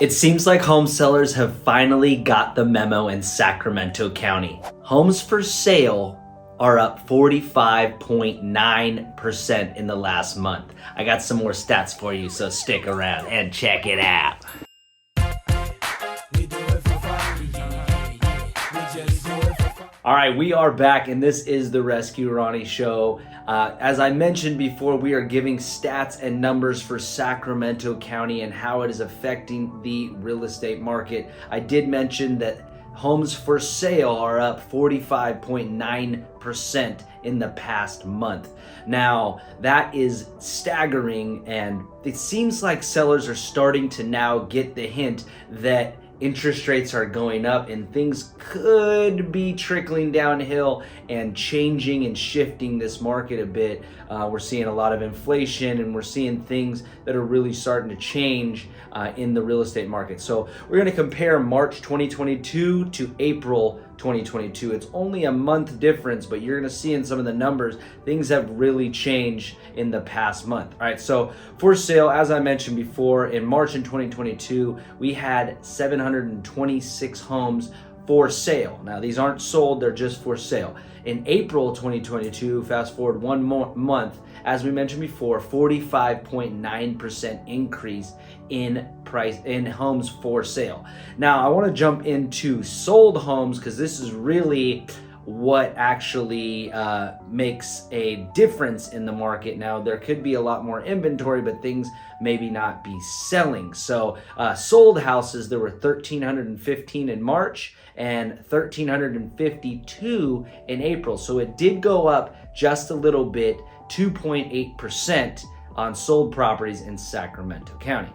It seems like home sellers have finally got the memo in Sacramento County. Homes for sale are up 45.9% in the last month. I got some more stats for you, so stick around and check it out. All right, we are back, and this is the Rescue Ronnie Show. As I mentioned before, we are giving stats and numbers for Sacramento County and how it is affecting the real estate market. I did mention that homes for sale are up 45.9% in the past month. Now, that is staggering, and it seems like sellers are starting to now get the hint that interest rates are going up and things could be trickling downhill and changing and shifting this market a bit. We're seeing a lot of inflation, and we're seeing things that are really starting to change in the real estate market. So we're going to compare March 2022 to April 2022. It's only a month difference, but you're going to see in some of the numbers, things have really changed in the past month. All right, so for sale, as I mentioned before, in March in 2022, we had 726 homes for sale. Now, these aren't sold, they're just for sale. In April 2022, fast forward one more month, as we mentioned before, 45.9% increase in price in homes for sale. Now, I want to jump into sold homes because this is really what actually makes a difference in the market. Now, there could be a lot more inventory, but things maybe not be selling. So sold houses, there were 1,315 in March and 1,352 in April. So it did go up just a little bit, 2.8% on sold properties in Sacramento County.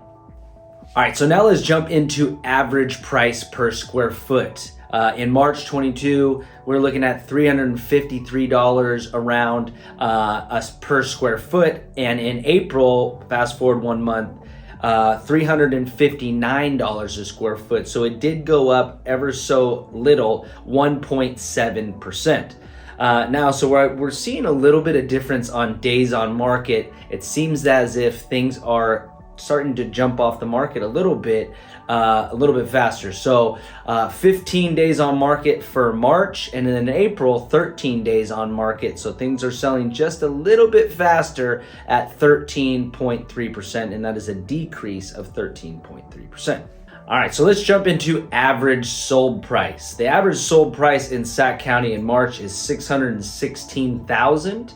All right, so now let's jump into average price per square foot. In March 22, we're looking at $353 around us per square foot. And in April, fast forward 1 month, $359 a square foot. So it did go up ever so little, 1.7%. Now, so we're seeing a little bit of difference on days on market. It seems as if things are starting to jump off the market a little bit faster. So 15 days on market for March, and then in April, 13 days on market. So things are selling just a little bit faster at 13.3%, and that is a decrease of 13.3%. All right, so let's jump into average sold price. The average sold price in Sac County in March is $616,000.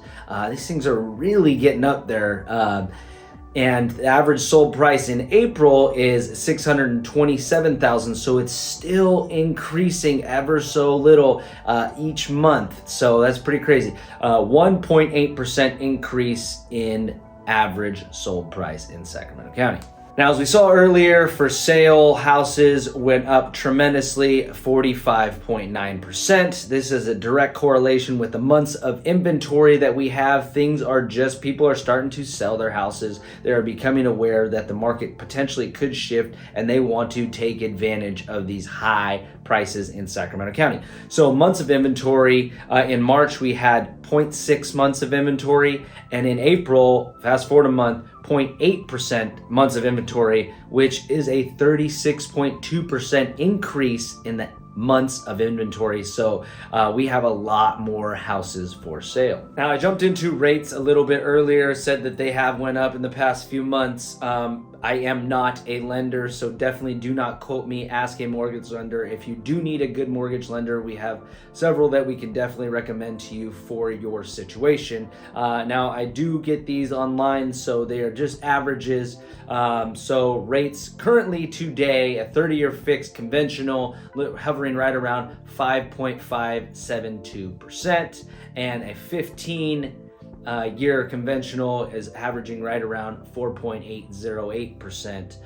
These things are really getting up there. And the average sold price in April is $627,000, so it's still increasing ever so little each month. So that's pretty crazy. 1.8% increase in average sold price in Sacramento County. Now, as we saw earlier, for sale houses went up tremendously, 45.9%. This is a direct correlation with the months of inventory that we have. People are starting to sell their houses. They are becoming aware that the market potentially could shift, and they want to take advantage of these high prices in Sacramento County. So months of inventory, in March, we had 0.6 months of inventory, and in April, fast forward a month, 0.8% months of inventory, which is a 36.2% increase in the months of inventory. So we have a lot more houses for sale. Now, I jumped into rates a little bit earlier, said that they have went up in the past few months. I am not a lender, so definitely do not quote me. Ask a mortgage lender. If you do need a good mortgage lender, we have several that we can definitely recommend to you for your situation. Now, I do get these online, so they are just averages. So rates currently today, a 30-year fixed conventional, hovering right around 5.572%, and a 15-year conventional is averaging right around 4.808%.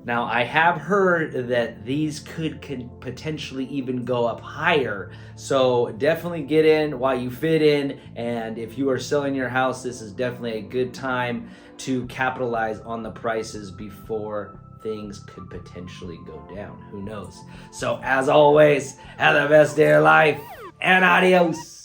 Now, I have heard that these could potentially even go up higher, so definitely get in while you fit in, and if you are selling your house, this is definitely a good time to capitalize on the prices before things could potentially go down. Who knows? So as always, have the best day of your life, and adios.